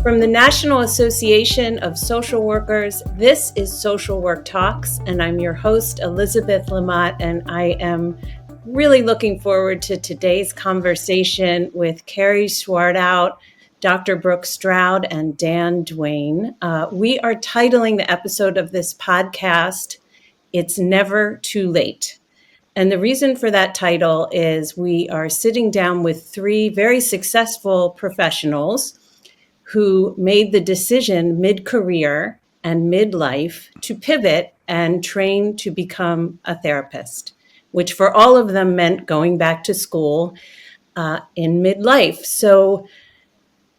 From the National Association of Social Workers, this is Social Work Talks, and I'm your host, Elisabeth LaMotte, and I am really looking forward to today's conversation with Karey Swartwout, Dr. Brooke Stroud, and Dan Duane. We are titling the episode of this podcast, It's Never Too Late. And the reason for that title is we are sitting down with three very successful professionals who made the decision mid-career and midlife to pivot and train to become a therapist, which for all of them meant going back to school in midlife. So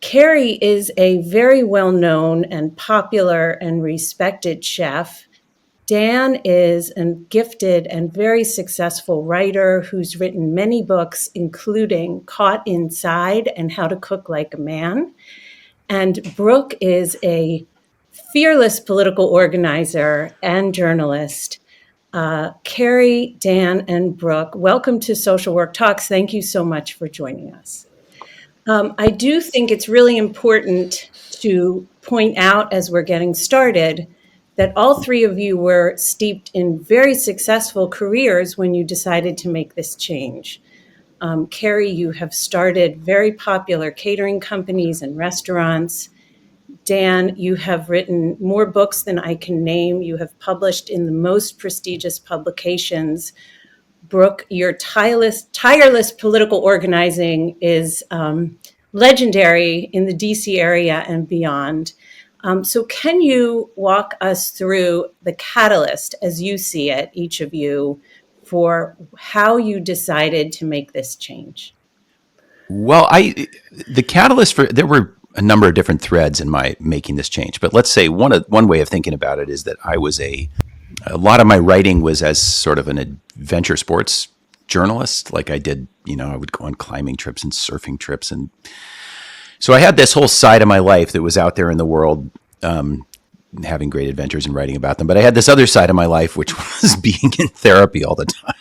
Karey is a very well-known and popular and respected chef. Dan is a gifted and very successful writer who's written many books, including Caught Inside and How to Cook Like a Man. And Brooke is a fearless political organizer and journalist. Karey, Dan, and Brooke, welcome to Social Work Talks. Thank you so much for joining us. I do think it's really important to point out as we're getting started that all three of you were steeped in very successful careers when you decided to make this change. Karey, you have started very popular catering companies and restaurants. Dan, you have written more books than I can name. You have published in the most prestigious publications. Brooke, your tireless political organizing is legendary in the DC area and beyond. So can you walk us through the catalyst, as you see it, each of you, for how you decided to make this change? Well, the catalyst there were a number of different threads in my making this change. But let's say one way of thinking about it is that I was a lot of my writing was as sort of an adventure sports journalist. Like I did, I would go on climbing trips and surfing trips. And so I had this whole side of my life that was out there in the world, having great adventures and writing about them. But I had this other side of my life, which was being in therapy all the time.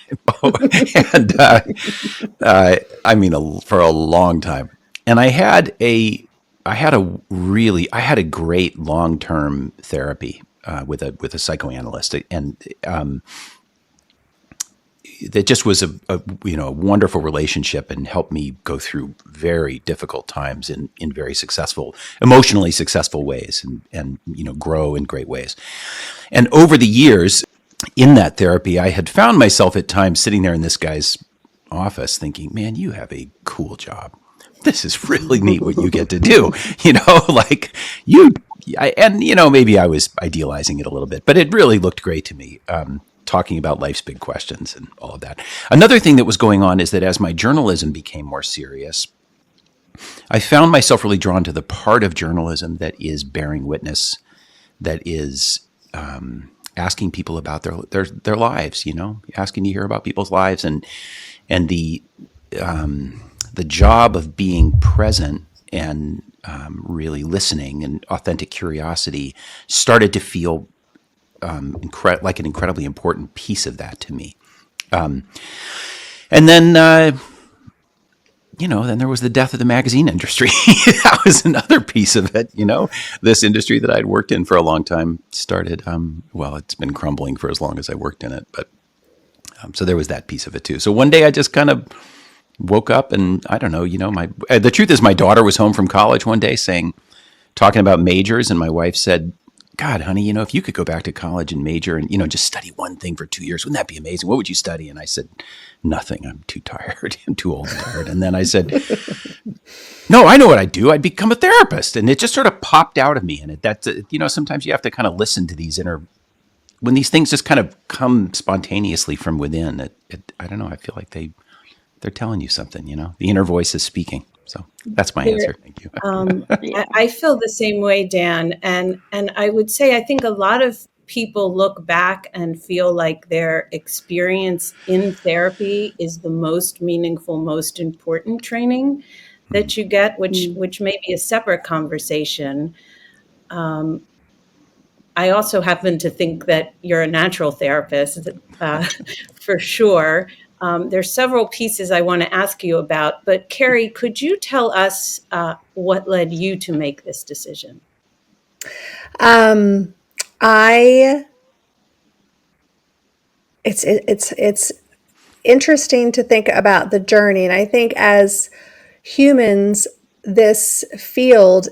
And for a long time. And I had a great long-term therapy with a psychoanalyst, and that just was a wonderful relationship and helped me go through very difficult times in very emotionally successful ways and grow in great ways. And over the years in that therapy, I had found myself at times sitting there in this guy's office thinking, man, you have a cool job. This is really neat what you get to do, maybe I was idealizing it a little bit, but it really looked great to me. Talking about life's big questions and all of that. Another thing that was going on is that as my journalism became more serious, I found myself really drawn to the part of journalism that is bearing witness, that is asking people about their lives, asking to hear about people's lives, and the job of being present and really listening and authentic curiosity started to feel like an incredibly important piece of that to me. And then, then there was the death of the magazine industry. That was another piece of it. This industry that I'd worked in for a long time started, it's been crumbling for as long as I worked in it. But so there was that piece of it too. So one day I just kind of woke up and I don't know, the truth is my daughter was home from college one day talking about majors, and my wife said, God, honey, if you could go back to college and major and, just study one thing for 2 years, wouldn't that be amazing? What would you study? And I said, nothing. I'm too tired. I'm too old and tired. And then I said, no, I know what I'd do. I'd become a therapist. And it just sort of popped out of me. And sometimes you have to kind of listen to these when these things just kind of come spontaneously from within. I don't know. I feel like they're telling you something, the inner voice is speaking. So that's my answer. Thank you. I feel the same way, Dan. And I would say, I think a lot of people look back and feel like their experience in therapy is the most meaningful, most important training that you get, which may be a separate conversation. I also happen to think that you're a natural therapist, for sure. There's several pieces I want to ask you about, but Karey, could you tell us what led you to make this decision? It's interesting to think about the journey, and I think as humans, this field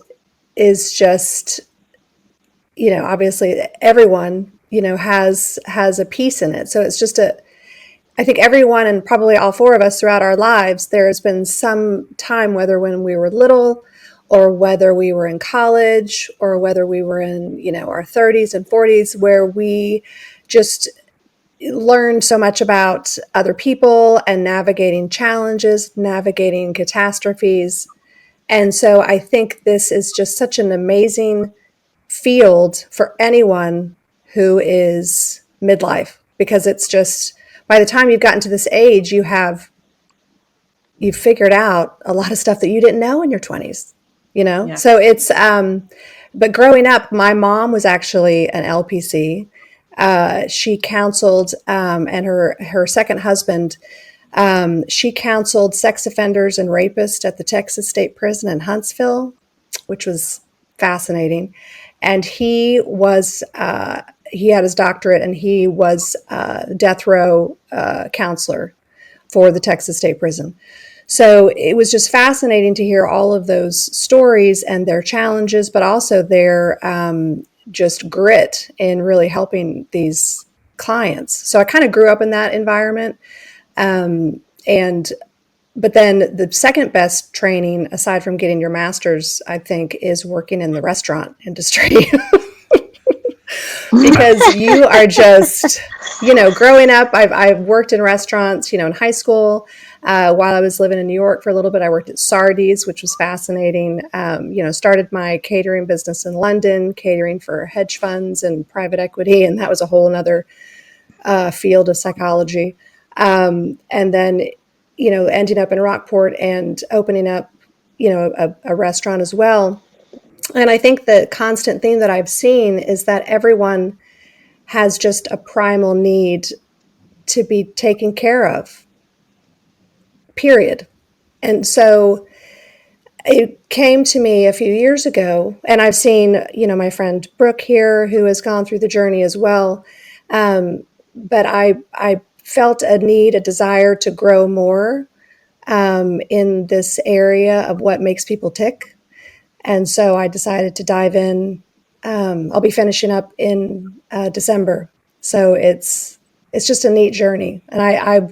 is just, obviously everyone, has a piece in it. So it's just I think everyone, and probably all four of us throughout our lives, there has been some time, whether when we were little or whether we were in college or whether we were in, our 30s and 40s, where we just learned so much about other people and navigating challenges, navigating catastrophes. And so I think this is just such an amazing field for anyone who is midlife, because it's just, by the time you've gotten to this age, you've figured out a lot of stuff that you didn't know in your 20s, Yeah. So it's, but growing up, my mom was actually an LPC. She counseled, and her second husband, she counseled sex offenders and rapists at the Texas State Prison in Huntsville, which was fascinating. And he had his doctorate, and he was death row counselor for the Texas State Prison. So it was just fascinating to hear all of those stories and their challenges, but also their just grit in really helping these clients. So I kind of grew up in that environment. But then the second best training, aside from getting your master's, I think, is working in the restaurant industry. Because you are just, growing up, I've worked in restaurants, in high school. While I was living in New York for a little bit, I worked at Sardi's, which was fascinating. Started my catering business in London, catering for hedge funds and private equity. And that was a whole nother field of psychology. And then, ending up in Rockport and opening up, a restaurant as well. And I think the constant theme that I've seen is that everyone has just a primal need to be taken care of, period. And so it came to me a few years ago, and I've seen, my friend Brooke here, who has gone through the journey as well. But I felt a need, a desire to grow more in this area of what makes people tick. And so I decided to dive in. I'll be finishing up in December. So it's just a neat journey. And I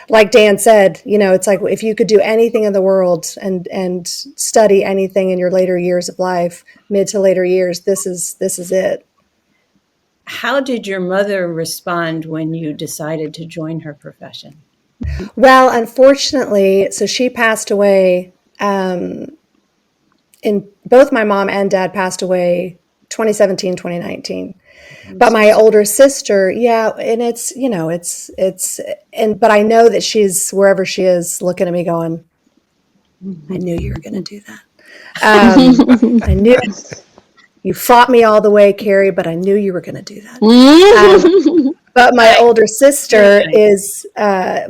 like Dan said, it's like if you could do anything in the world and study anything in your later years of life, mid to later years, this is it. How did your mother respond when you decided to join her profession? Well, unfortunately, so she passed away. In both my mom and dad passed away 2017, 2019. But my older sister, yeah, and but I know that she's wherever she is looking at me going, I knew you were going to do that. I knew you fought me all the way, Karey, but I knew you were going to do that. But my older sister is a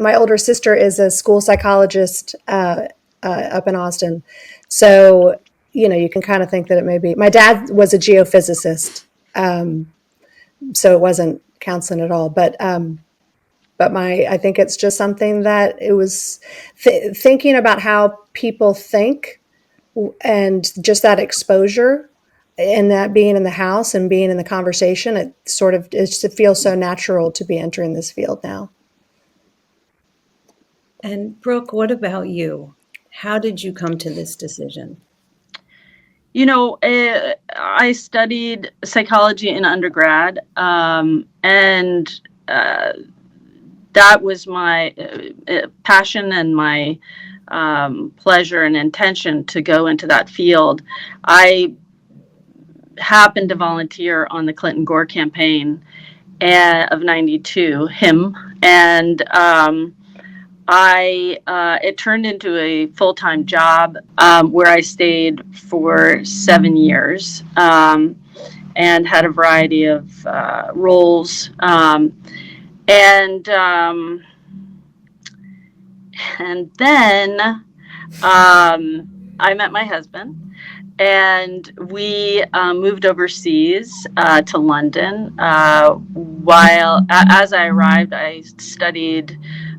school psychologist up in Austin. So, you can kind of think that it may be. My dad was a geophysicist, so it wasn't counseling at all. But I think it's just something that it was thinking about how people think, and just that exposure, and that being in the house and being in the conversation. It feels so natural to be entering this field now. And Brooke, what about you? How did you come to this decision? I studied psychology in undergrad, and that was my passion and my pleasure and intention to go into that field. I happened to volunteer on the Clinton Gore campaign of '92, and it turned into a full-time job where I stayed for 7 years and had a variety of roles. And then I met my husband, and we moved overseas to London. As I arrived, I studied.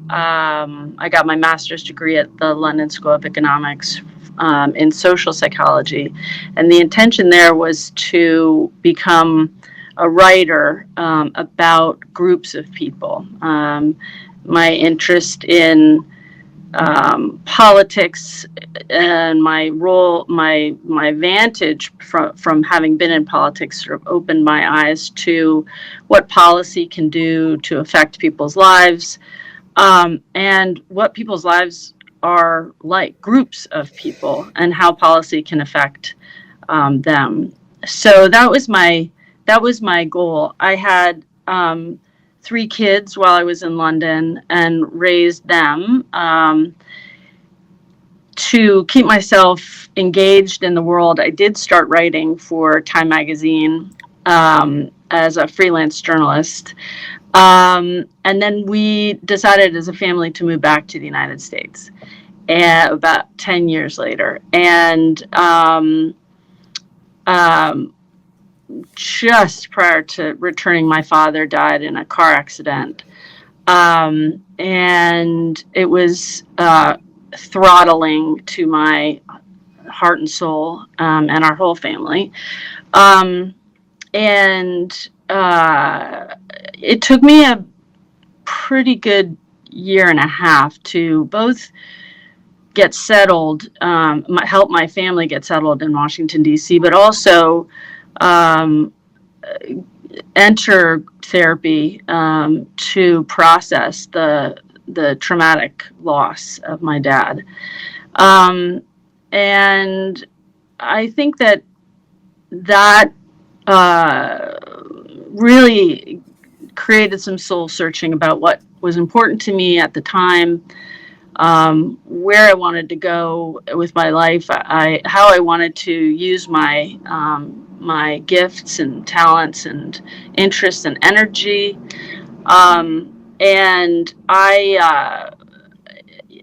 I got my master's degree at the London School of Economics in social psychology, and the intention there was to become a writer about groups of people. My interest in politics and my vantage from having been in politics sort of opened my eyes to what policy can do to affect people's lives, and what people's lives are like, groups of people, and how policy can affect them. So that was my goal. I had 3 kids while I was in London and raised them to keep myself engaged in the world. I did start writing for Time Magazine as a freelance journalist. And then we decided as a family to move back to the United States about 10 years later. And just prior to returning, my father died in a car accident. And it was throttling to my heart and soul, and our whole family. And it took me a pretty good year and a half to both get settled, help my family get settled in Washington, D.C., but also enter therapy to process the traumatic loss of my dad. And I think that really created some soul searching about what was important to me at the time, where I wanted to go with my life, how I wanted to use my my gifts and talents and interests and energy. And I,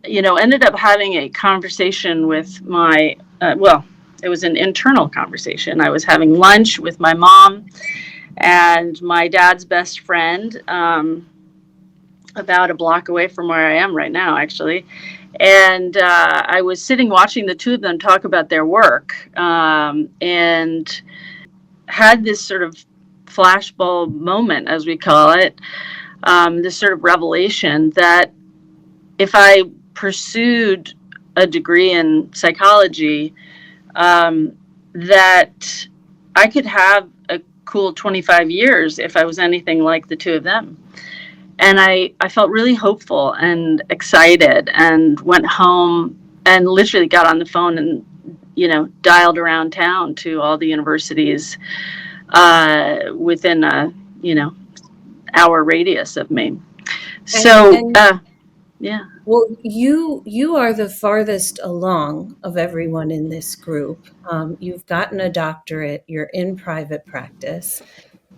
ended up having a conversation with my, it was an internal conversation. I was having lunch with my mom and my dad's best friend, about a block away from where I am right now, actually. And I was sitting watching the two of them talk about their work, and had this sort of flashbulb moment, as we call it, this sort of revelation that if I pursued a degree in psychology, that I could have a cool 25 years if I was anything like the two of them. And I felt really hopeful and excited, and went home and literally got on the phone and, dialed around town to all the universities within a, hour radius of me. So, yeah. Well, you are the farthest along of everyone in this group. You've gotten a doctorate. You're in private practice.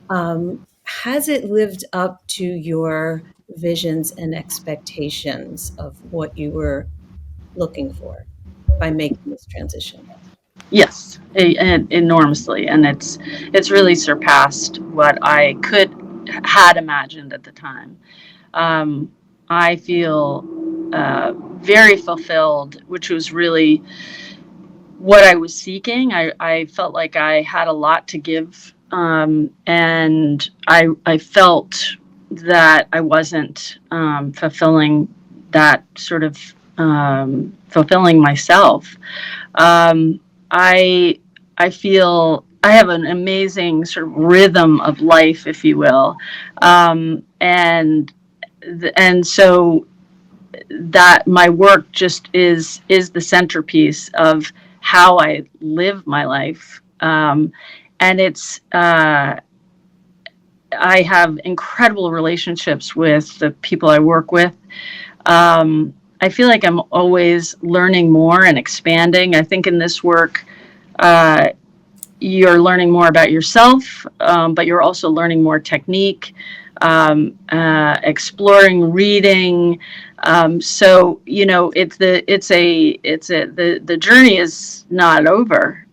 Has it lived up to your visions and expectations of what you were looking for by making this transition? Yes, enormously, and it's really surpassed what I had imagined at the time. I feel very fulfilled, which was really what I was seeking. I felt like I had a lot to give, and I felt that I wasn't fulfilling that sort of fulfilling myself. I feel I have an amazing sort of rhythm of life, if you will, and so that my work just is the centerpiece of how I live my life, and it's I have incredible relationships with the people I work with. I feel like I'm always learning more and expanding. I think in this work, you're learning more about yourself, but you're also learning more technique, exploring reading, So the journey is not over.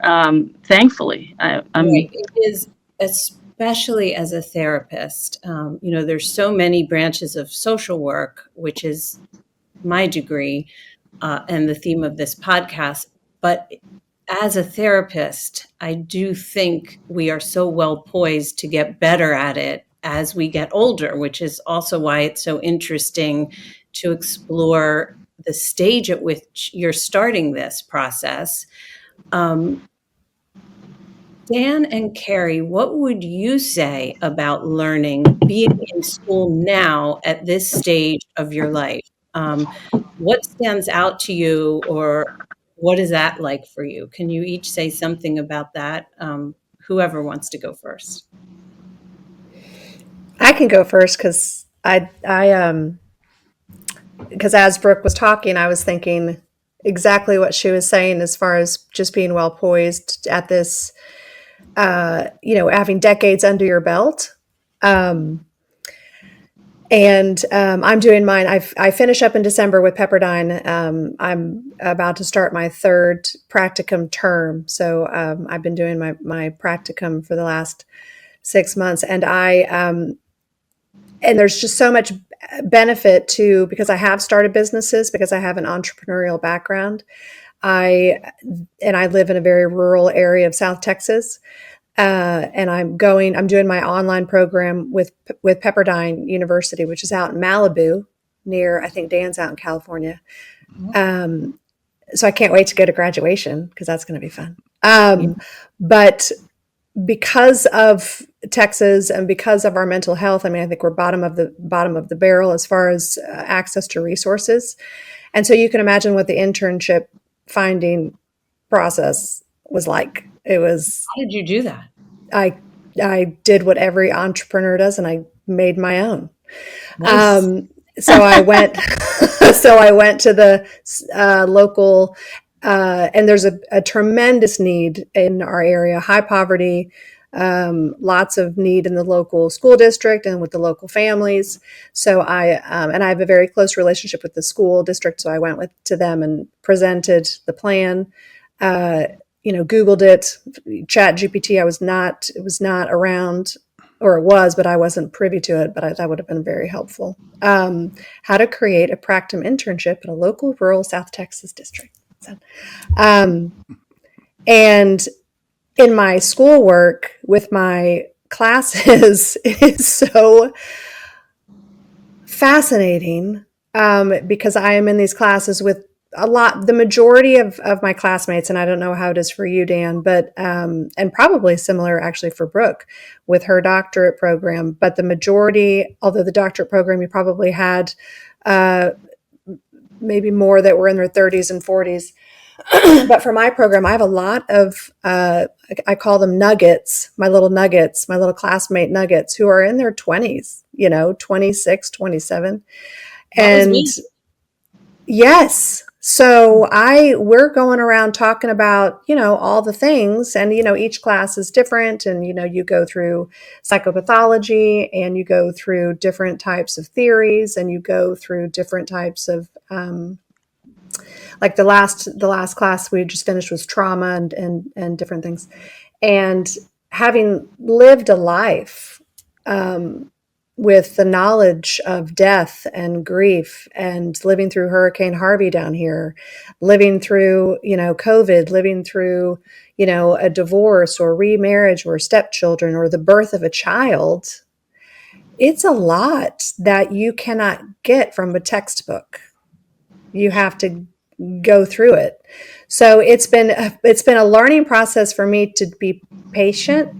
Thankfully, Right. It is, especially as a therapist. There's so many branches of social work, which is my degree and the theme of this podcast. But as a therapist, I do think we are so well poised to get better at it as we get older, which is also why it's so interesting to explore the stage at which you're starting this process. Dan and Karey, what would you say about learning, being in school now at this stage of your life? What stands out to you, or what is that like for you? Can you each say something about that? Whoever wants to go first. I can go first because because as Brooke was talking, I was thinking exactly what she was saying as far as just being well poised at this, having decades under your belt. I'm doing mine. I finish up in December with Pepperdine. I'm about to start my third practicum term. So I've been doing my practicum for the last 6 months. And there's just so much benefit to, because I have started businesses, because I have an entrepreneurial background. I live in a very rural area of South Texas. And I'm doing my online program with Pepperdine University, which is out in Malibu near, I think Dan's out in California. So I can't wait to go to graduation because that's going to be fun. But because of Texas and because of our mental health, I mean, I think we're bottom of the barrel as far as access to resources. And so you can imagine what the internship finding process was like. It was. How did you do that? I did what every entrepreneur does, and I made my own. Nice. So I went to the local, and there's a tremendous need in our area, high poverty, lots of need in the local school district and with the local families. So I have a very close relationship with the school district. So I went to them and presented the plan. Googled it, Chat GPT. It was not around, or it was, but I wasn't privy to it, but that would have been very helpful. How to create a practicum internship in a local rural South Texas district. So, and in my schoolwork with my classes, it is so fascinating because I am in these classes with the majority of my classmates, and I don't know how it is for you, Dan, but, and probably similar actually for Brooke with her doctorate program, but the majority, although the doctorate program, you probably had maybe more that were in their 30s and 40s. But for my program, I have a lot of, I call them nuggets, my little classmate nuggets who are in their 20s, 26, 27. That was me. Yes. So we're going around talking about, all the things, and, each class is different, and, you go through psychopathology, and you go through different types of theories, and you go through different types of, like the last class we just finished was trauma and different things. And having lived a life, with the knowledge of death and grief, and living through Hurricane Harvey down here, living through, COVID, living through, a divorce or remarriage or stepchildren or the birth of a child, it's a lot that you cannot get from a textbook. You have to go through it. So it's been a learning process for me to be patient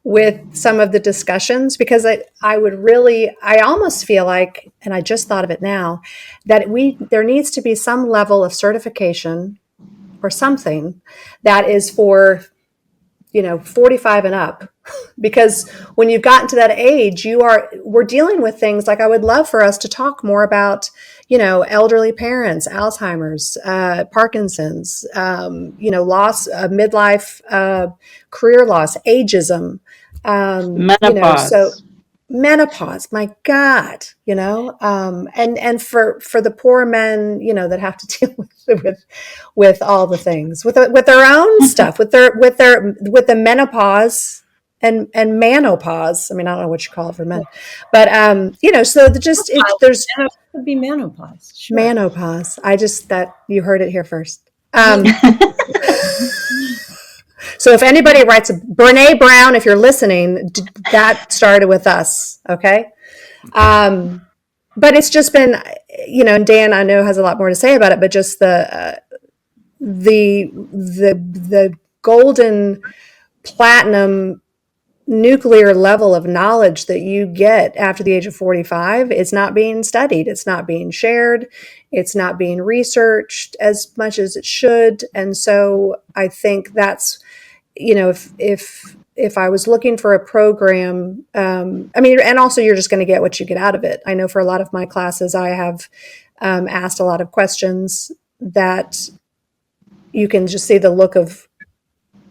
with some of the discussions, because I almost feel like, and I just thought of it now, that there needs to be some level of certification or something that is for 45 and up, because when you've gotten to that age, we're dealing with things like, I would love for us to talk more about, elderly parents, Alzheimer's, Parkinson's, loss of midlife, career loss, ageism, menopause. menopause, my God, and for the poor men, that have to deal with all the things, with their own stuff, with the menopause and menopause. I mean, I don't know what you call it for men, but so there's It could be menopause. Sure. menopause. That you heard it here first. So if anybody writes Brene Brown, if you're listening, that started with us. Okay. But it's just been, and Dan, I know, has a lot more to say about it, but just the golden platinum nuclear level of knowledge that you get after the age of 45 is not being studied. It's not being shared. It's not being researched as much as it should. And so I think that's, if I was looking for a program, and also you're just going to get what you get out of it. I know for a lot of my classes, I have asked a lot of questions that you can just see the look of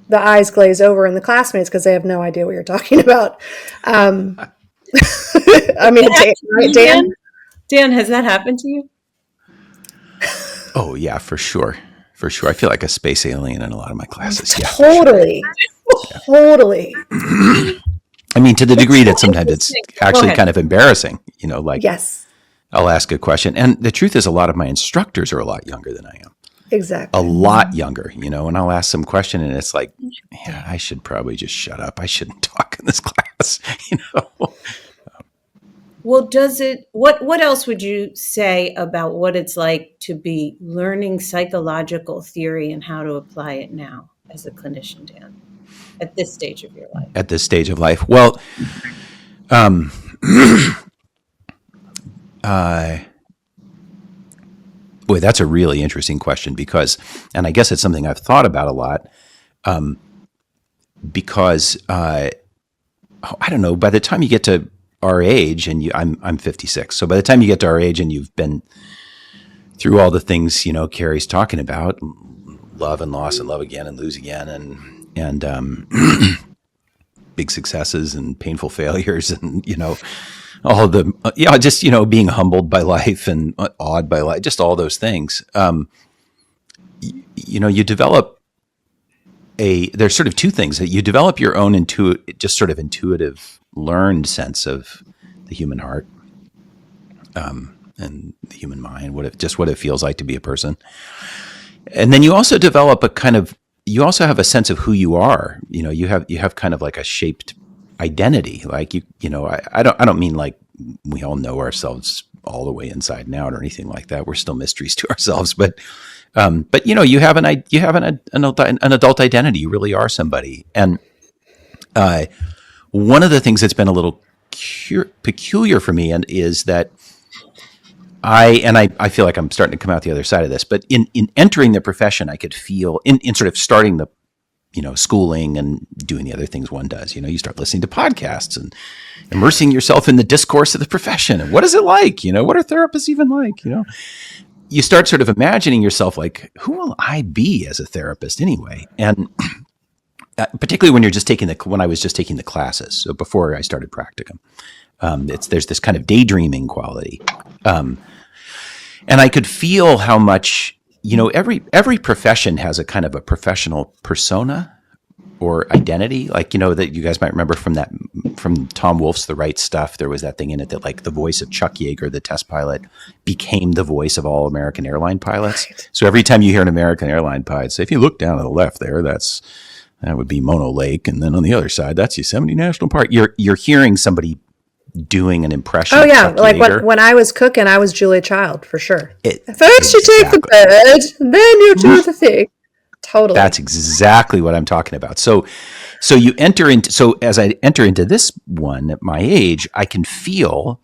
the eyes glaze over in the classmates because they have no idea what you're talking about. Dan, has that happened to you? Oh yeah, for sure. For sure. I feel like a space alien in a lot of my classes. Yeah. Totally. Sure. Totally. I mean, to the degree that sometimes it's actually kind of embarrassing, yes. I'll ask a question. And the truth is a lot of my instructors are a lot younger than I am. Exactly. A lot younger, and I'll ask some question and it's like, yeah, I should probably just shut up. I shouldn't talk in this class, Well, what else would you say about what it's like to be learning psychological theory and how to apply it now as a clinician, Dan, at this stage of your life? At this stage of life? Well, boy, that's a really interesting question and I guess it's something I've thought about a lot, because I don't know, by the time you get to our age, and I'm 56. So by the time you get to our age and you've been through all the things, Karey's talking about, love and loss and love again and lose again and big successes and painful failures and, all the, just, being humbled by life and awed by life, just all those things. You develop there's sort of two things that you develop your own intuitive learned sense of the human heart, and the human mind, what it feels like to be a person. And then you also develop you also have a sense of who you are. You have kind of like a shaped identity. Like I don't mean like we all know ourselves all the way inside and out or anything like that. We're still mysteries to ourselves, but you have an adult identity. You really are somebody. And one of the things that's been a little peculiar for me is that I feel like I'm starting to come out the other side of this, but in entering the profession, I could feel in sort of starting the, schooling and doing the other things one does, you start listening to podcasts and immersing yourself in the discourse of the profession. And what is it like? What are therapists even like? You start sort of imagining yourself like, who will I be as a therapist anyway? And particularly when when I was just taking the classes. So before I started practicum, there's this kind of daydreaming quality. And I could feel how much, every profession has a kind of a professional persona or identity, like, that you guys might remember from Tom Wolfe's The Right Stuff. There was that thing in it that like the voice of Chuck Yeager, the test pilot, became the voice of all American airline pilots. Right. So every time you hear an American airline pilot say, if you look down to the left there, that would be Mono Lake. And then on the other side, that's Yosemite National Park. You're hearing somebody doing an impression. Oh yeah. Like when I was cooking, I was Julia Child for sure. First you take the bird, then you do the thing. Totally. That's exactly what I'm talking about. So as I enter into this one at my age, I can feel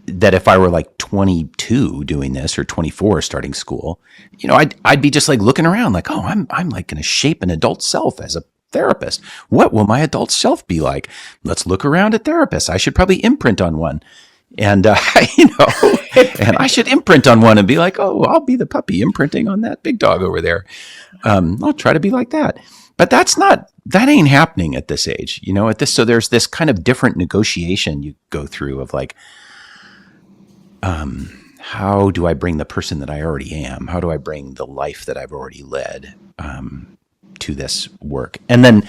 that if I were like 22 doing this or 24 starting school, I'd be just like looking around like, oh, I'm like going to shape an adult self as a therapist. What will my adult self be like? Let's look around at therapists. I should probably imprint on one. And, and I should imprint on one and be like, oh, I'll be the puppy imprinting on that big dog over there. I'll try to be like that. But that ain't happening at this age, so there's this kind of different negotiation you go through of like, how do I bring the person that I already am? How do I bring the life that I've already led to this work? And then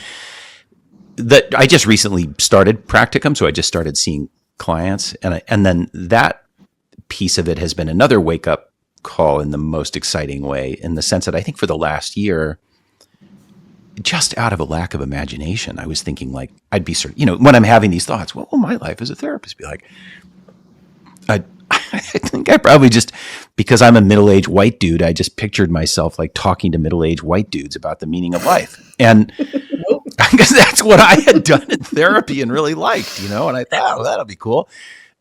I just recently started practicum, so I just started seeing clients, and then that piece of it has been another wake up call in the most exciting way, in the sense that I think for the last year, just out of a lack of imagination, I was thinking like, I'd be when I'm having these thoughts, what will my life as a therapist be like? I think I probably just, because I'm a middle-aged white dude, I just pictured myself like talking to middle-aged white dudes about the meaning of life. And because that's what I had done in therapy and really liked, and I thought, oh, that'll be cool.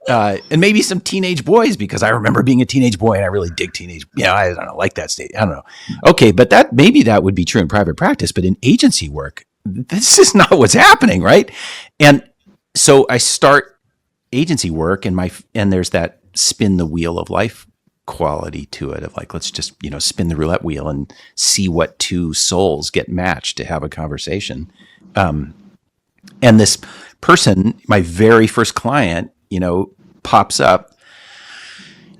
And maybe some teenage boys, because I remember being a teenage boy and I really dig teenage, I don't know, like that state. I don't know. Okay. But maybe that would be true in private practice, but in agency work, this is not what's happening. Right. And so I start agency work and there's that spin the wheel of life quality to it of like, let's just, spin the roulette wheel and see what two souls get matched to have a conversation. And this person, my very first client, pops up,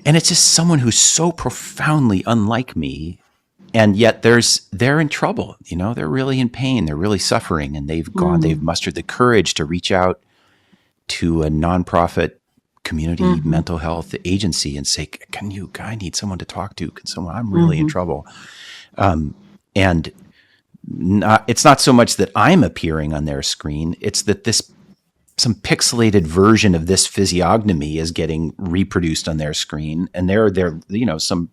and it's just someone who's so profoundly unlike me, and yet they're in trouble. They're really in pain, they're really suffering, and they've mustered the courage to reach out to a nonprofit community mental health agency and say, I need someone to talk to. I'm really in trouble. And it's not so much that I'm appearing on their screen, it's that some pixelated version of this physiognomy is getting reproduced on their screen, and they're some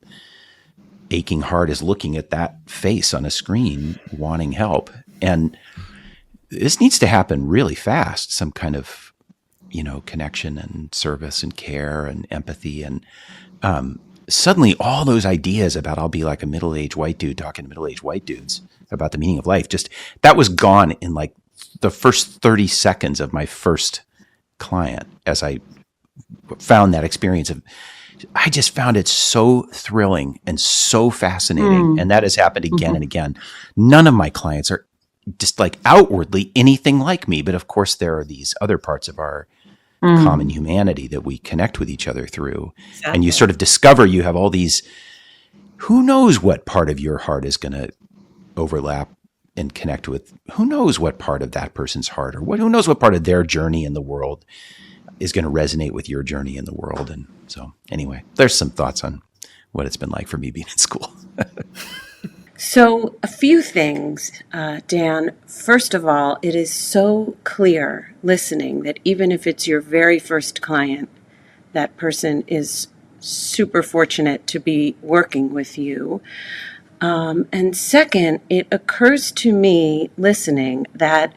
aching heart is looking at that face on a screen wanting help. And this needs to happen really fast, some kind of connection and service and care and empathy. And suddenly all those ideas about I'll be like a middle-aged white dude talking to middle-aged white dudes about the meaning of life, just that was gone in like the first 30 seconds of my first client, as I found that experience I just found it so thrilling and so fascinating. And that has happened again and again. None of my clients are just like outwardly anything like me, but of course there are these other parts of our common humanity that we connect with each other through. Exactly. And you sort of discover you have all these, who knows what part of your heart is going to overlap and connect with, who knows what part of that person's heart, or who knows what part of their journey in the world is going to resonate with your journey in the world. And so anyway, there's some thoughts on what it's been like for me being in school. So a few things, Dan. First of all, it is so clear listening that even if it's your very first client, that person is super fortunate to be working with you. And second, it occurs to me listening that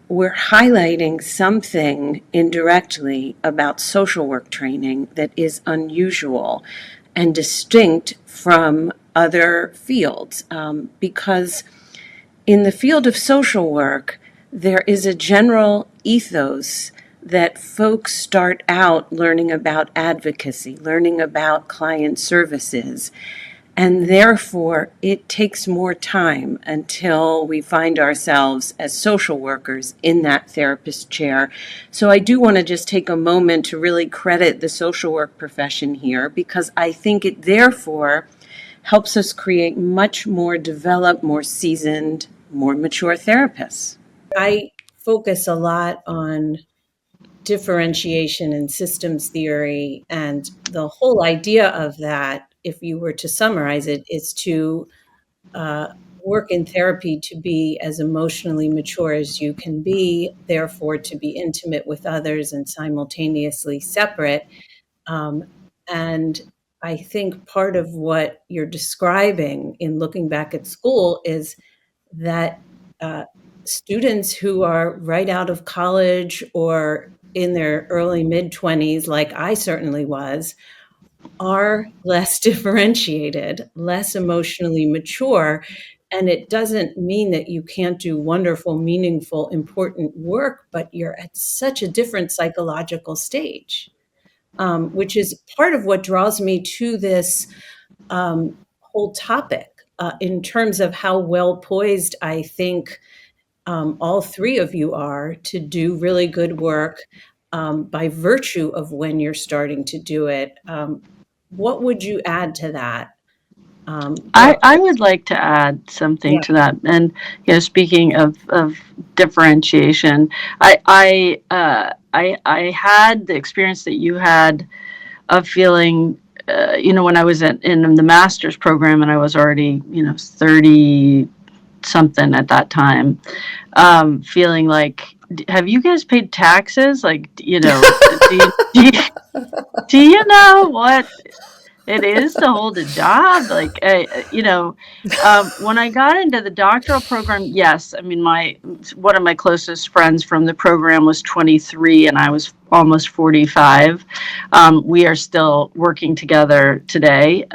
we're highlighting something indirectly about social work training that is unusual and distinct from other fields, because in the field of social work, there is a general ethos that folks start out learning about advocacy, learning about client services, and therefore it takes more time until we find ourselves as social workers in that therapist chair. So I do want to just take a moment to really credit the social work profession here, because I think it therefore helps us create much more developed, more seasoned, more mature therapists. I focus a lot on differentiation and systems theory, and the whole idea of that, if you were to summarize it, is to work in therapy to be as emotionally mature as you can be, therefore to be intimate with others and simultaneously separate. And I think part of what you're describing in looking back at school is that students who are right out of college or in their early mid-20s, like I certainly was, are less differentiated, less emotionally mature. And it doesn't mean that you can't do wonderful, meaningful, important work, but you're at such a different psychological stage, which is part of what draws me to this whole topic in terms of how well poised I think all three of you are to do really good work by virtue of when you're starting to do it. What would you add to that, Brooke? I would like to add something Yeah. to that. And speaking of differentiation, I had the experience that you had of feeling, when I was in the master's program, and I was already 30 something at that time, feeling like, have you guys paid taxes? Like, do you know what it is to hold a job? Like, when I got into the doctoral program, yes, I mean, one of my closest friends from the program was 23 and I was almost 45. We are still working together today.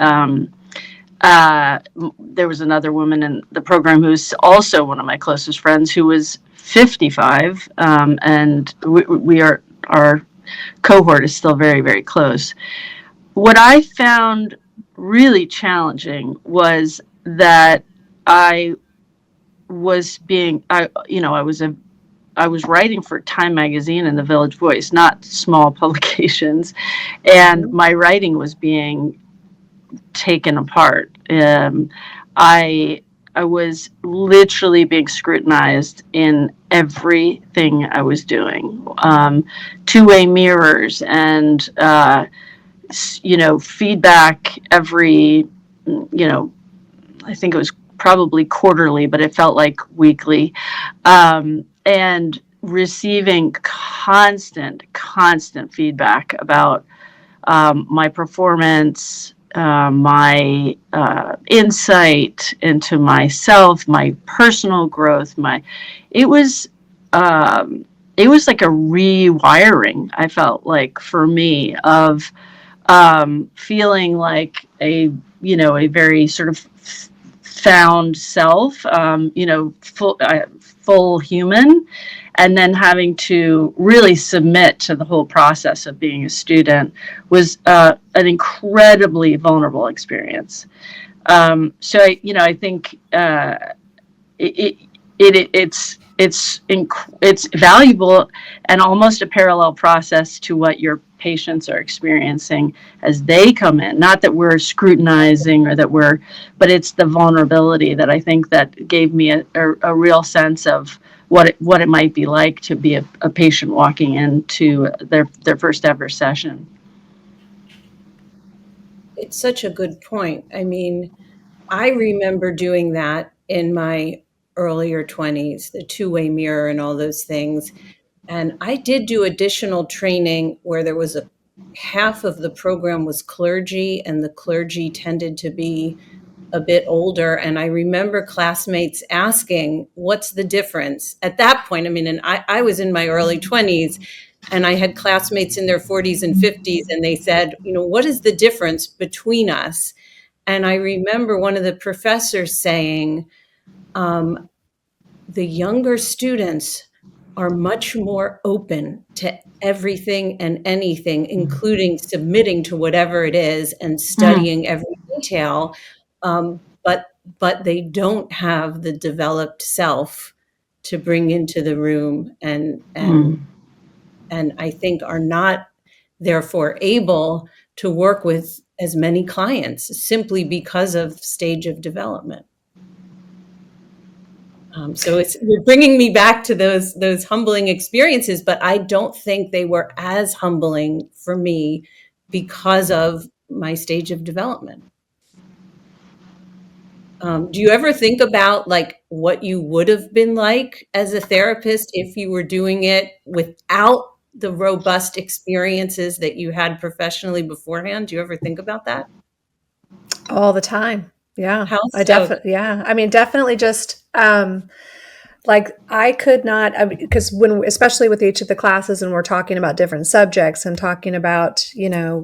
There was another woman in the program who's also one of my closest friends who was 55, and our cohort is still very, very close. What I found really challenging was that I was I was writing for Time Magazine and the Village Voice, not small publications, and my writing was being taken apart. I was literally being scrutinized in everything I was doing. Two-way mirrors and feedback every, I think it was probably quarterly, but it felt like weekly, and receiving constant feedback about my performance, my insight into myself, my personal growth. It was like a rewiring, I felt like, for me, of feeling like a very sort of found self, full human, and then having to really submit to the whole process of being a student was an incredibly vulnerable experience. So I think it's valuable and almost a parallel process to what your patients are experiencing as they come in. Not that we're scrutinizing but it's the vulnerability that I think that gave me a real sense of what it might be like to be a patient walking into their first ever session. It's such a good point. I mean, I remember doing that in my earlier 20s, the two-way mirror and all those things. And I did do additional training where there was half of the program was clergy, and the clergy tended to be a bit older. And I remember classmates asking, what's the difference? At that point, I mean, and I was in my early 20s, and I had classmates in their 40s and 50s, and they said, what is the difference between us? And I remember one of the professors saying, the younger students are much more open to everything and anything, including submitting to whatever it is and studying every detail. But they don't have the developed self to bring into the room, and I think are not therefore able to work with as many clients simply because of stage of development. So you're bringing me back to those humbling experiences, but I don't think they were as humbling for me because of my stage of development. Do you ever think about like what you would have been like as a therapist if you were doing it without the robust experiences that you had professionally beforehand? Do you ever think about that? All the time. Yeah. How so? Yeah. I mean, definitely just, like I could not, because especially with each of the classes and we're talking about different subjects and talking about,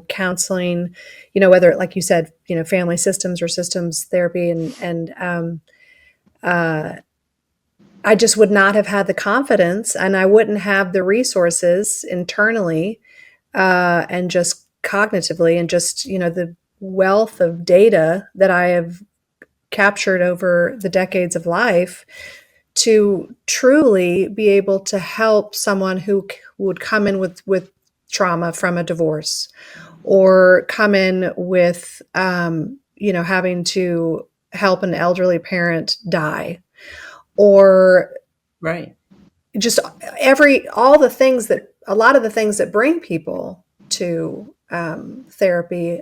counseling, whether, like you said, family systems or systems therapy, and I just would not have had the confidence, and I wouldn't have the resources internally, and just cognitively, and just, the wealth of data that I have captured over the decades of life to truly be able to help someone who would come in with trauma from a divorce, or come in with, having to help an elderly parent die, or Right. just a lot of the things that bring people to therapy.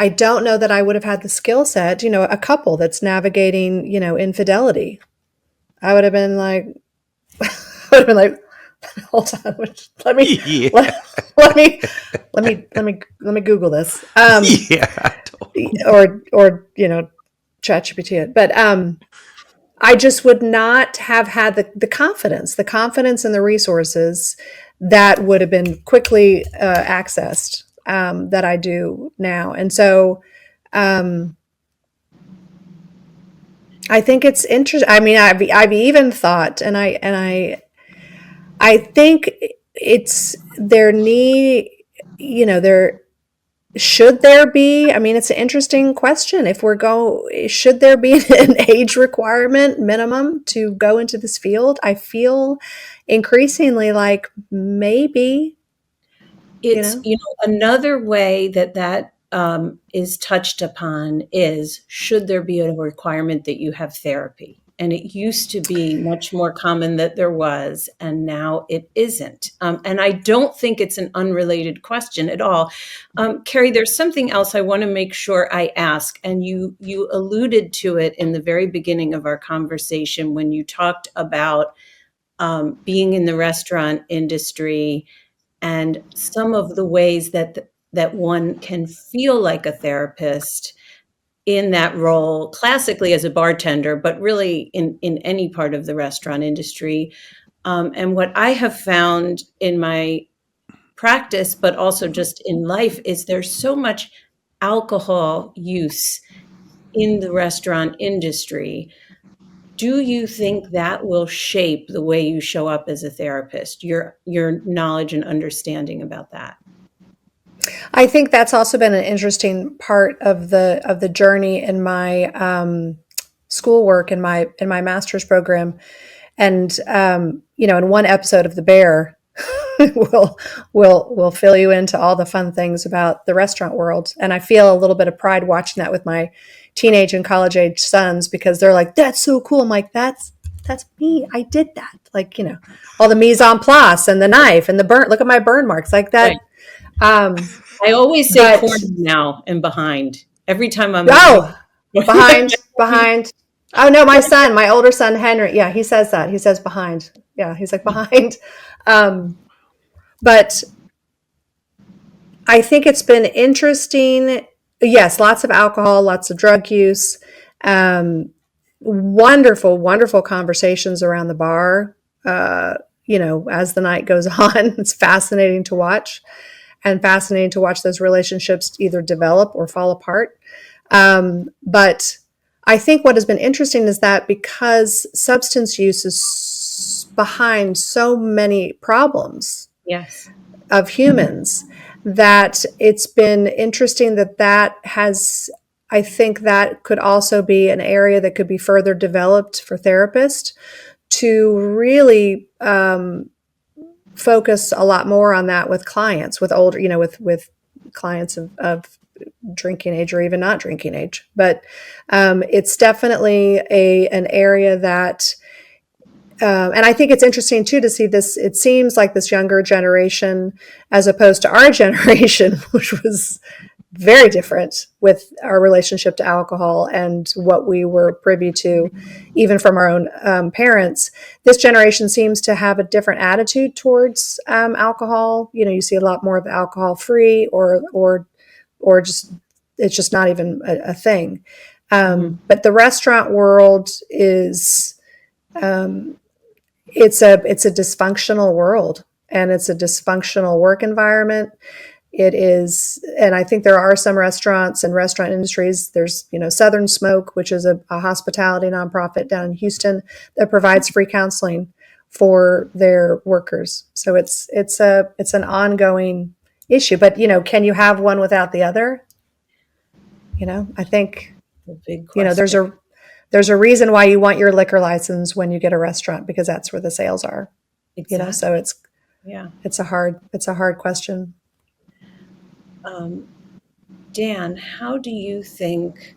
I don't know that I would have had the skill set, a couple that's navigating, infidelity. I would have been like, hold on, let me, Yeah. let me Google this. Yeah. Or, ChatGPT it. But, I just would not have had the confidence and the resources that would have been quickly accessed, that I do now. And so, I think it's interesting. I mean, I've even thought, and I think it's there need, there should there be, I mean, it's an interesting question. Should there be an age requirement minimum to go into this field? I feel increasingly like maybe, It's, another way that is touched upon is, should there be a requirement that you have therapy? And it used to be much more common that there was, and now it isn't. And I don't think it's an unrelated question at all. Karey, there's something else I want to make sure I ask, and you alluded to it in the very beginning of our conversation when you talked about being in the restaurant industry and some of the ways that one can feel like a therapist in that role, classically as a bartender, but really in any part of the restaurant industry. And what I have found in my practice, but also just in life, is there's so much alcohol use in the restaurant industry. Do you think that will shape the way you show up as a therapist, your knowledge and understanding about that? I think that's also been an interesting part of the journey in my schoolwork in my master's program. And in one episode of The Bear, we'll fill you into all the fun things about the restaurant world. And I feel a little bit of pride watching that with my teenage and college age sons, because they're like, "That's so cool." I'm like, that's me. I did that. Like, all the mise en place and the knife and the burn. Look at my burn marks, like that. Right. I always say corner now and behind every time I'm behind. Oh no, my older son Henry. Yeah, he says that. He says behind. Yeah, he's like behind. But I think it's been interesting. Yes, lots of alcohol, lots of drug use. Wonderful, wonderful conversations around the bar. As the night goes on, it's fascinating to watch. And fascinating to watch those relationships either develop or fall apart. But I think what has been interesting is that because substance use is behind so many problems of humans, that it's been interesting that I think that could also be an area that could be further developed for therapists to really focus a lot more on that with clients, with older, with clients of drinking age or even not drinking age. But it's definitely an area that, and I think it's interesting too to see this. It seems like this younger generation, as opposed to our generation, which was very different with our relationship to alcohol and what we were privy to, even from our own parents. This generation seems to have a different attitude towards alcohol. You see a lot more of alcohol free, or just it's just not even a thing. But the restaurant world is it's a dysfunctional world, and it's a dysfunctional work environment. It is, and I think there are some restaurants and restaurant industries. There's, Southern Smoke, which is a hospitality nonprofit down in Houston that provides free counseling for their workers. So it's an ongoing issue. But can you have one without the other? I think A big You know, question. there's a reason why you want your liquor license when you get a restaurant, because that's where the sales are. You know, so Exactly. Yeah. it's a hard question. Dan, how do you think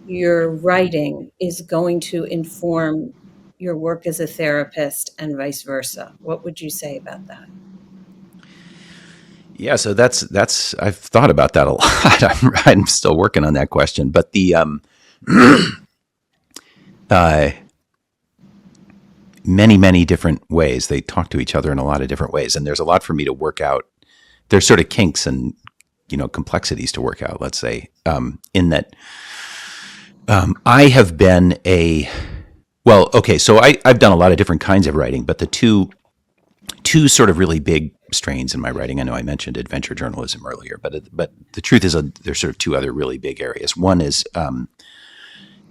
your writing is going to inform your work as a therapist and vice versa? What would you say about that? Yeah, so that's I've thought about that a lot. I'm still working on that question, but uh, many different ways they talk to each other in a lot of different ways, and there's a lot for me to work out. There's sort of kinks and complexities to work out. Let's say in that I have been so I've done a lot of different kinds of writing, but the two sort of really big strains in my writing. I know I mentioned adventure journalism earlier, but the truth is there's sort of two other really big areas. One is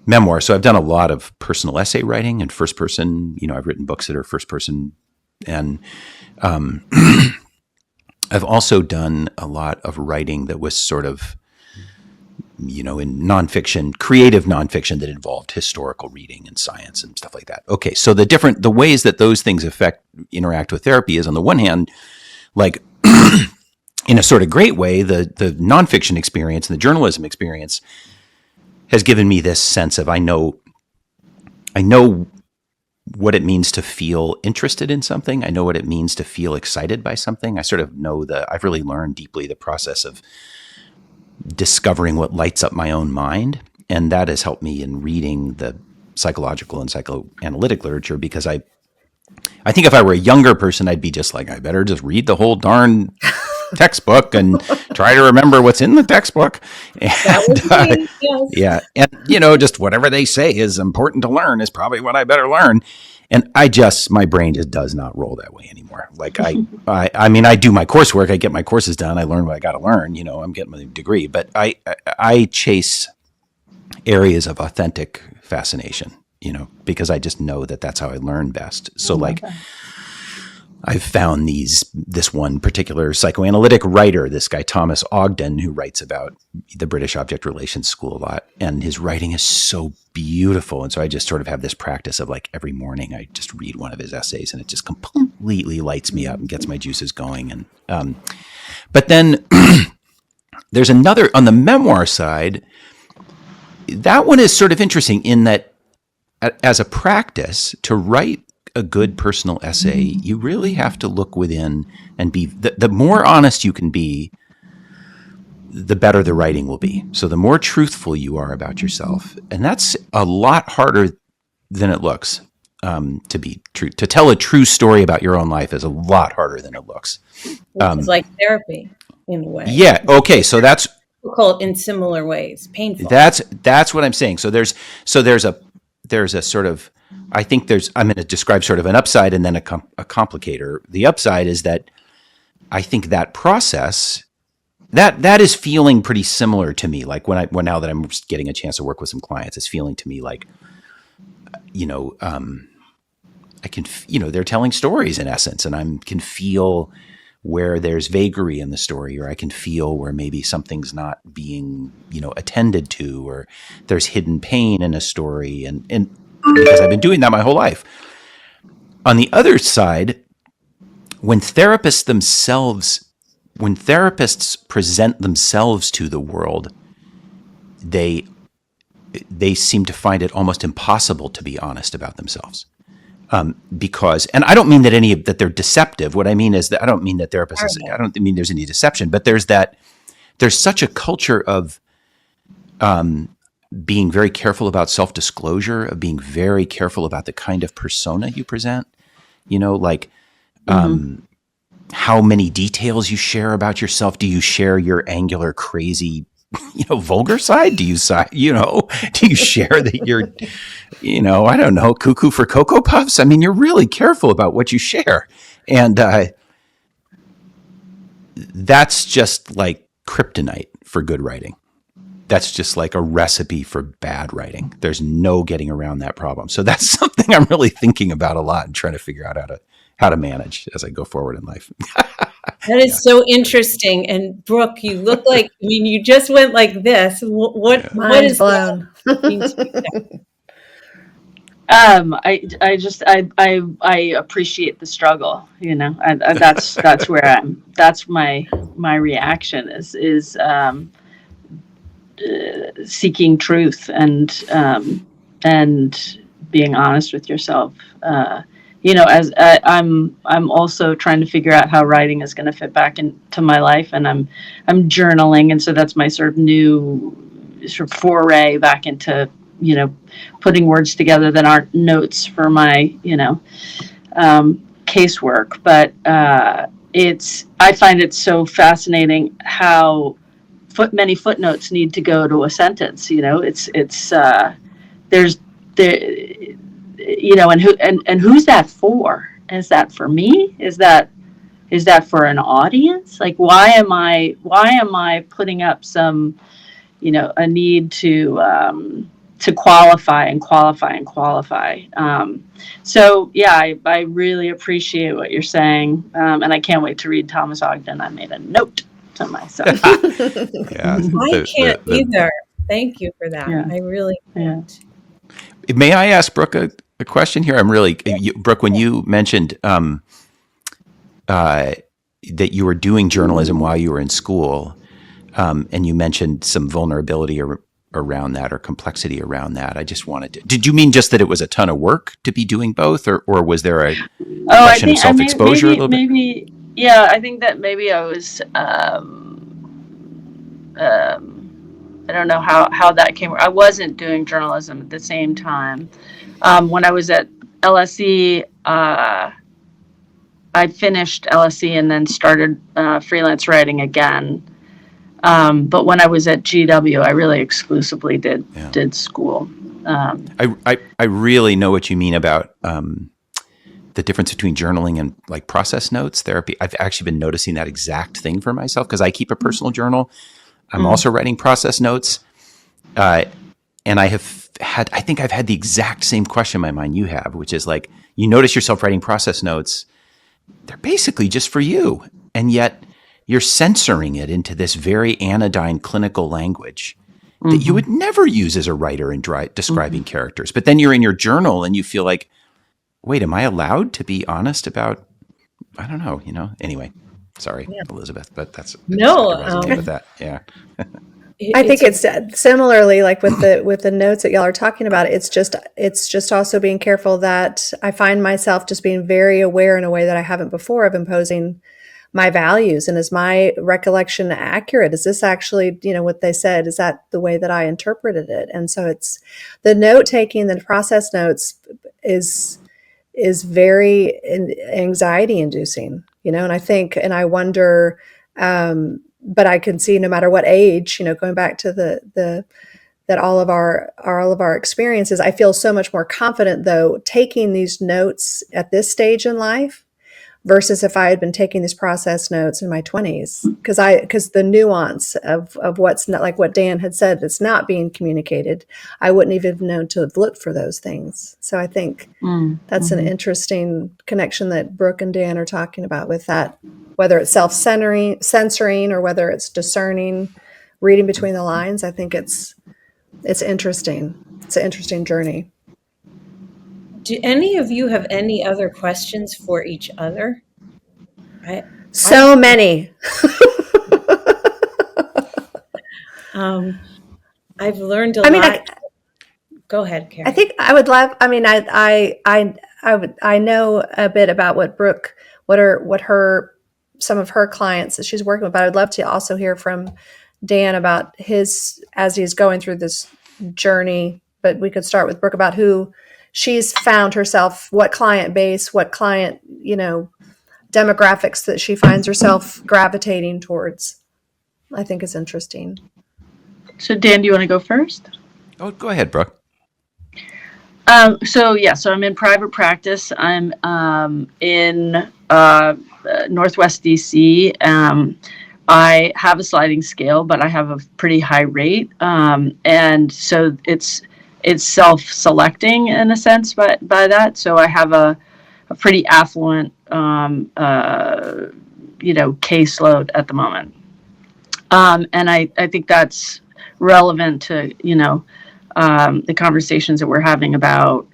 memoir. So I've done a lot of personal essay writing and first person. I've written books that are first person, and I've also done a lot of writing that was sort of in nonfiction, creative nonfiction that involved historical reading and science and stuff like that. Okay, so the ways that those things interact with therapy is, on the one hand, like in a sort of great way, the nonfiction experience and the journalism experience has given me this sense of I know what it means to feel interested in something. I know what it means to feel excited by something. I sort of know I've really learned deeply the process of discovering what lights up my own mind. And that has helped me in reading the psychological and psychoanalytic literature, because I think if I were a younger person, I'd be just like, I better just read the whole darn textbook and try to remember what's in the textbook. And, Yes. yeah. And, just whatever they say is important to learn is probably what I better learn. And my brain just does not roll that way anymore. Like I mean, I do my coursework, I get my courses done, I learn what I got to learn, I'm getting my degree, but I chase areas of authentic fascination, because I just know that that's how I learn best. So I've found this one particular psychoanalytic writer, this guy, Thomas Ogden, who writes about the British Object Relations School a lot. And his writing is so beautiful. And so I just sort of have this practice of like every morning, I just read one of his essays and it just completely lights me up and gets my juices going. And, but then there's another on the memoir side. That one is sort of interesting in that as a practice to write a good personal essay, you really have to look within and be the more honest you can be, the better the writing will be. So the more truthful you are about yourself, and that's a lot harder than it looks. To be true, to tell a true story about your own life is a lot harder than it looks. It's like therapy in a way. Yeah. Okay. So that's difficult in similar ways. Painful. That's what I'm saying. So there's a sort of, I'm going to describe sort of an upside and then a complicator. The upside is that I think that process, that is feeling pretty similar to me. Like now that I'm getting a chance to work with some clients, it's feeling to me like, I can, they're telling stories in essence, and I can feel where there's vagary in the story, or I can feel where maybe something's not being, attended to, or there's hidden pain in a story. And because I've been doing that my whole life. On the other side, when therapists present themselves to the world, they seem to find it almost impossible to be honest about themselves. Because, and I don't mean that they're deceptive. What I mean is that I don't mean that I don't mean there's any deception, but there's such a culture of being very careful about self-disclosure, of being very careful about the kind of persona you present, how many details you share about yourself. Do you share your angular, crazy, vulgar side? Do you share that you're, I don't know, cuckoo for Cocoa Puffs? I mean, you're really careful about what you share. And that's just like kryptonite for good writing. That's just like a recipe for bad writing. There's no getting around that problem. So that's something I'm really thinking about a lot and trying to figure out how to manage as I go forward in life. That is so interesting. And Brooke, you look like, I mean, you just went like this. What Mind is blown. that mean to you? I appreciate the struggle. That's where that's my reaction is seeking truth and being honest with yourself. As I'm also trying to figure out how writing is going to fit back into my life, and I'm journaling, and so that's my sort of new sort of foray back into putting words together that aren't notes for my casework. But I find it so fascinating how many footnotes need to go to a sentence. There's and who's that for? Is that for me? Is that for an audience? Like, why am I putting up some a need to qualify and qualify and qualify. So yeah, I really appreciate what you're saying, and I can't wait to read Thomas Ogden. I made a note to myself. Yeah, I can't either. Thank you for that. Yeah. I really can't. May I ask Brooke a question here? Brooke, when you mentioned that you were doing journalism while you were in school, and you mentioned some vulnerability around that or complexity around that. I just wanted to, did you mean just that it was a ton of work to be doing both, or was there a question of self-exposure a little bit? Maybe, yeah, I think that maybe I was, I don't know how that came. I wasn't doing journalism at the same time. When I was at LSE, I finished LSE and then started freelance writing again. But when I was at GW, I really exclusively did school. I really know what you mean about the difference between journaling and like process notes therapy. I've actually been noticing that exact thing for myself because I keep a personal journal. I'm also writing process notes. And I think I've had the exact same question in my mind you have, which is like, you notice yourself writing process notes. They're basically just for you. And yet you're censoring it into this very anodyne clinical language that you would never use as a writer in describing characters. But then you're in your journal and you feel like, wait, am I allowed to be honest about, I don't know, anyway, sorry, Elisabeth, but that's with that. Yeah. I think it's similarly like with the notes that y'all are talking about. It's just also being careful that I find myself just being very aware in a way that I haven't before of imposing my values. And is my recollection accurate? Is this actually, what they said? Is that the way that I interpreted it? And so it's the note taking, the process notes is very anxiety inducing, and I think, and I wonder, but I can see no matter what age, going back to that all of our experiences, I feel so much more confident though taking these notes at this stage in life versus if I had been taking these process notes in my 20s, because the nuance of what's not, like what Dan had said, that's not being communicated, I wouldn't even have known to have looked for those things. So I think that's an interesting connection that Brooke and Dan are talking about with that, whether it's censoring or whether it's discerning, reading between the lines. I think it's interesting. It's an interesting journey. Do any of you have any other questions for each other? So many. I've learned a lot. Go ahead, Karey. I think I would love. I mean, I know a bit about what Brooke, some of her clients that she's working with, but I would love to also hear from Dan about as he's going through this journey. But we could start with Brooke about who she's found herself, what client base, what client, demographics that she finds herself gravitating towards. I think is interesting. So Dan, do you want to go first? Oh, go ahead, Brooke. So I'm in private practice. I'm in Northwest DC. I have a sliding scale, but I have a pretty high rate. And so it's self-selecting in a sense by that. So I have a pretty affluent caseload at the moment. And I think that's relevant to, the conversations that we're having about,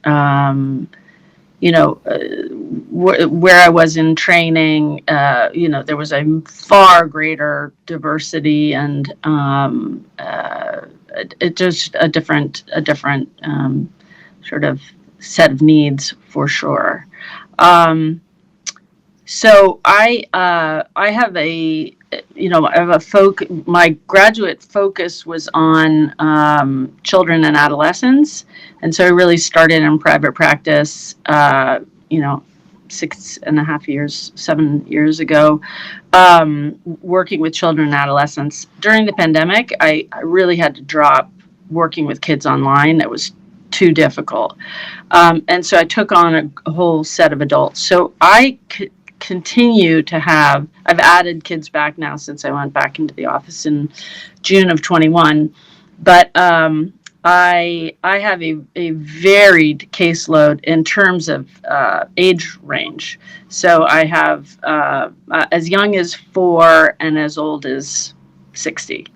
where I was in training. There was a far greater diversity and just a different sort of set of needs for sure. So I have I have my graduate focus was on children and adolescents. And so I really started in private practice, 7 years ago, working with children and adolescents. During the pandemic, I really had to drop working with kids online. It was too difficult. And so I took on a whole set of adults. So I continue to I've added kids back now since I went back into the office in June of 21. But I have a varied caseload in terms of age range. So I have as young as 4 and as old as 60.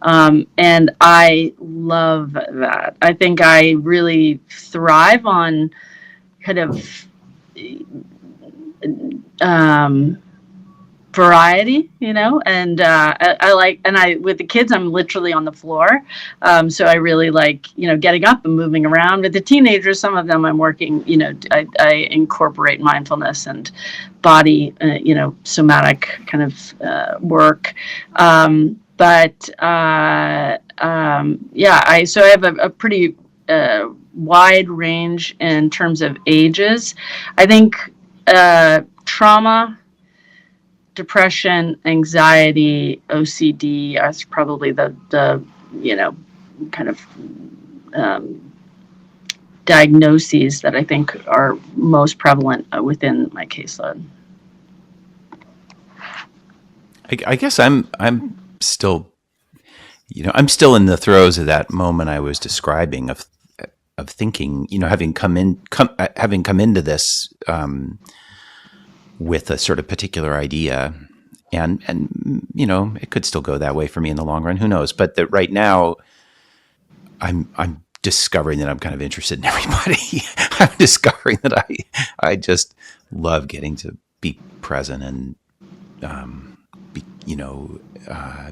And I love that. I think I really thrive on kind of variety, and I like, and with the kids, I'm literally on the floor. So I really like, getting up and moving around. With the teenagers, some of them I'm working, I incorporate mindfulness and body, somatic kind of work. So I have a pretty wide range in terms of ages. I think trauma, depression, anxiety, OCD are probably the kind of diagnoses that I think are most prevalent within my caseload. I guess I'm still, I'm still in the throes of that moment I was describing of thinking, having come into this with a sort of particular idea, and it could still go that way for me in the long run. Who knows? But that right now, I'm discovering that I'm kind of interested in everybody. I'm discovering that I just love getting to be present and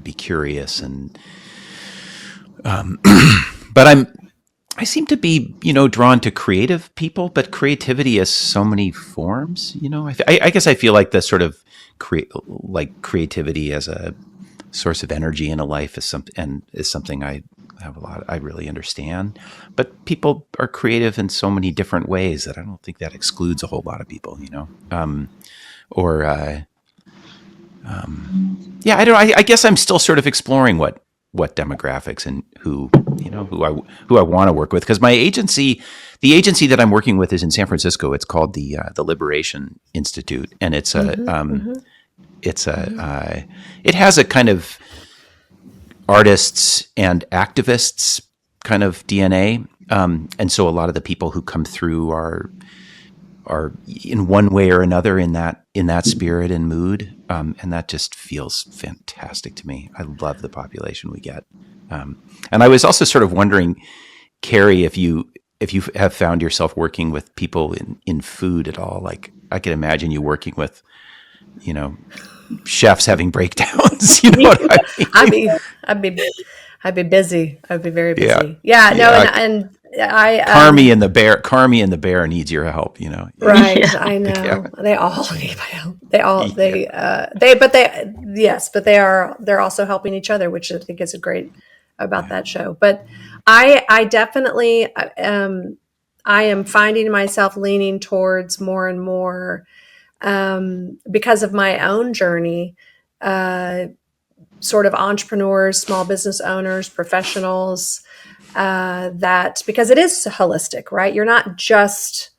be curious and but I seem to be, drawn to creative people, but creativity has so many forms. I guess I feel like the sort of creativity as a source of energy in a life is something I have I really understand. But people are creative in so many different ways that I don't think that excludes a whole lot of people. I guess I'm still sort of exploring what demographics and who I want to work with, because the agency that I'm working with is in San Francisco. It's called the Liberation Institute, and it has a kind of artists and activists kind of DNA, and so a lot of the people who come through are in one way or another in that spirit and mood, and that just feels fantastic to me. I love the population we get, and I was also sort of wondering, Karey, if you have found yourself working with people in food at all. Like, I could imagine you working with, chefs having breakdowns. You know what I mean? I'd be busy. I'd be very busy. And Karey and the bear needs your help, Right. Yeah. I know. Yeah. They all need my help. They're also helping each other, which I think is great about that show. But I definitely, I am finding myself leaning towards more and more, because of my own journey, sort of entrepreneurs, small business owners, professionals, that, because it is holistic, right? You're not just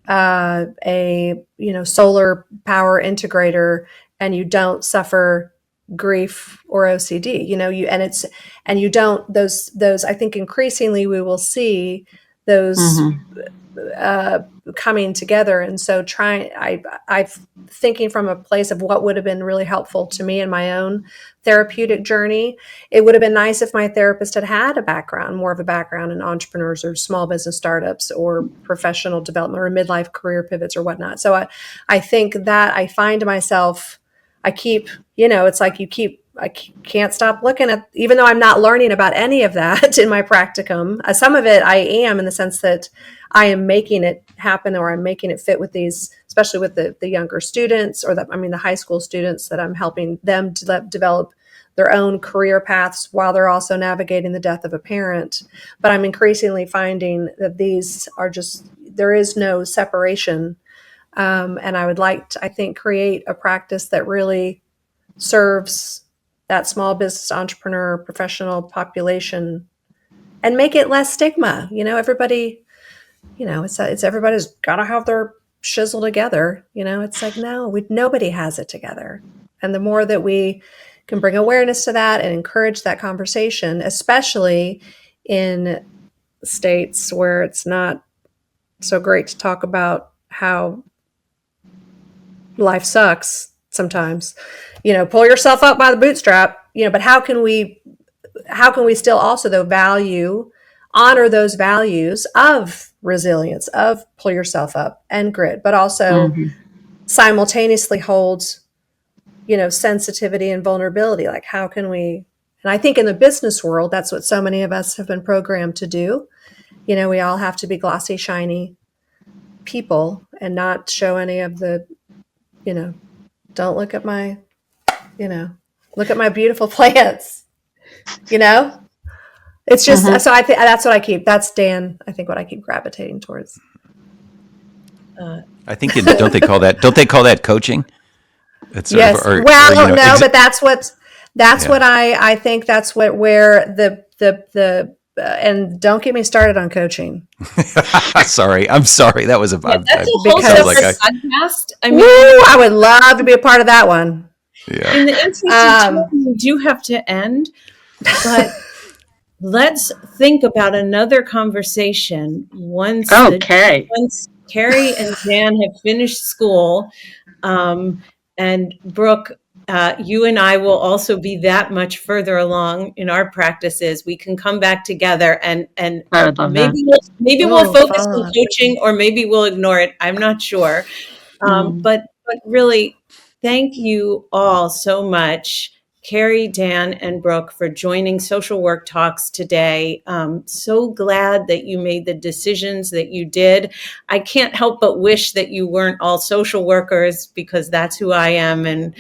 a solar power integrator and you don't suffer grief or OCD, I think increasingly we will see those coming together. And so I'm thinking from a place of what would have been really helpful to me in my own therapeutic journey. It would have been nice if my therapist had more of a background in entrepreneurs or small business startups or professional development or midlife career pivots or whatnot. So I think that I find myself, I can't stop looking at, even though I'm not learning about any of that in my practicum. Some of it I am, in the sense that I am making it happen, or I'm making it fit with these, especially with the younger students, or the high school students, that I'm helping them to develop their own career paths while they're also navigating the death of a parent. But I'm increasingly finding that these are there is no separation. And I would like to, I think, create a practice that really serves that small business entrepreneur professional population and make it less stigma. Everybody, it's everybody's got to have their shizzle together. It's like, no, nobody has it together. And the more that we can bring awareness to that and encourage that conversation, especially in states where it's not so great to talk about how life sucks sometimes, pull yourself up by the bootstrap, but how can we still also, though, honor those values of resilience, of pull yourself up and grit, but also simultaneously hold, sensitivity and vulnerability. Like, how can we, and I think in the business world, that's what so many of us have been programmed to do. We all have to be glossy, shiny people and not show any of the, don't look at my, look at my beautiful plants, It's just, so I think that's what that's what I keep gravitating towards. I think, don't they call that coaching? It's yes. But that's what I think that's where the and don't get me started on coaching. I'm sorry. That was that's a whole separate podcast. I would love to be a part of that one. Yeah. In the interest of time, we do have to end, but let's think about another conversation once Karey and Dan have finished school. And Brooke, you and I will also be that much further along in our practices. We can come back together and maybe we'll focus on coaching, or maybe we'll ignore it. I'm not sure. But really, thank you all so much, Karey, Dan, and Brooke, for joining Social Work Talks today. So glad that you made the decisions that you did. I can't help but wish that you weren't all social workers, because that's who I am. And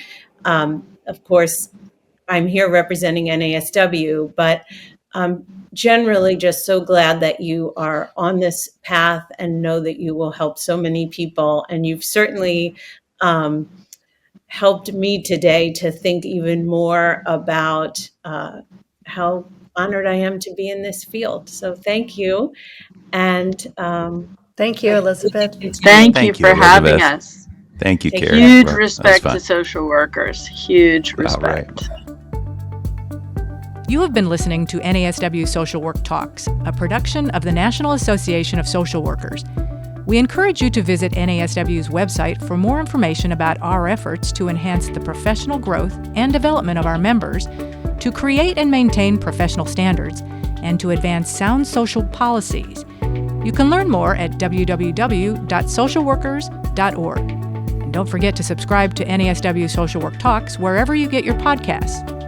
of course, I'm here representing NASW, but generally just so glad that you are on this path and know that you will help so many people. And you've certainly helped me today to think even more about how honored I am to be in this field. So thank you. And thank you, Elisabeth. Thank you for having us. Thank you, Karey. Huge respect to social workers. Huge respect. You have been listening to NASW Social Work Talks, a production of the National Association of Social Workers. We encourage you to visit NASW's website for more information about our efforts to enhance the professional growth and development of our members, to create and maintain professional standards, and to advance sound social policies. You can learn more at www.socialworkers.org. And don't forget to subscribe to NASW Social Work Talks wherever you get your podcasts.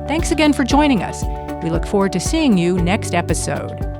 Thanks again for joining us. We look forward to seeing you next episode.